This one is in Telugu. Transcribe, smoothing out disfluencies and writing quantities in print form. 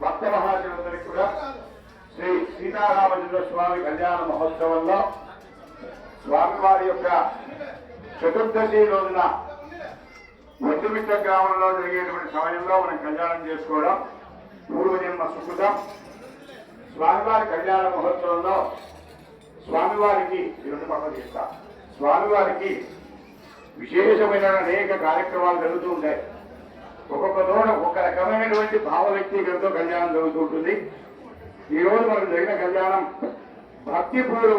భక్త మహాజనులందరికీ కూడా శ్రీ సీతారామచంద్ర స్వామి కళ్యాణ మహోత్సవంలో స్వామివారి యొక్క చతుర్దశి రోజున ఒట్టిమిట్ట గ్రామంలో జరిగేటువంటి సమయంలో మనం కళ్యాణం చేసుకోవడం పూర్వజన్మ సుకృతం. స్వామివారి కళ్యాణ మహోత్సవంలో స్వామివారికి రెండు పక్కన చేస్తాం. స్వామివారికి విశేషమైన అనేక కార్యక్రమాలు జరుగుతూ ఉంటాయి. ఒక్కొక్క చోట ఒక్కొక్క రకమైనటువంటి భావ వ్యక్తీకరణతో కళ్యాణం జరుగుతూ ఉంటుంది. ఈ రోజు మనకు జరిగిన కళ్యాణం భక్తిపూర్వక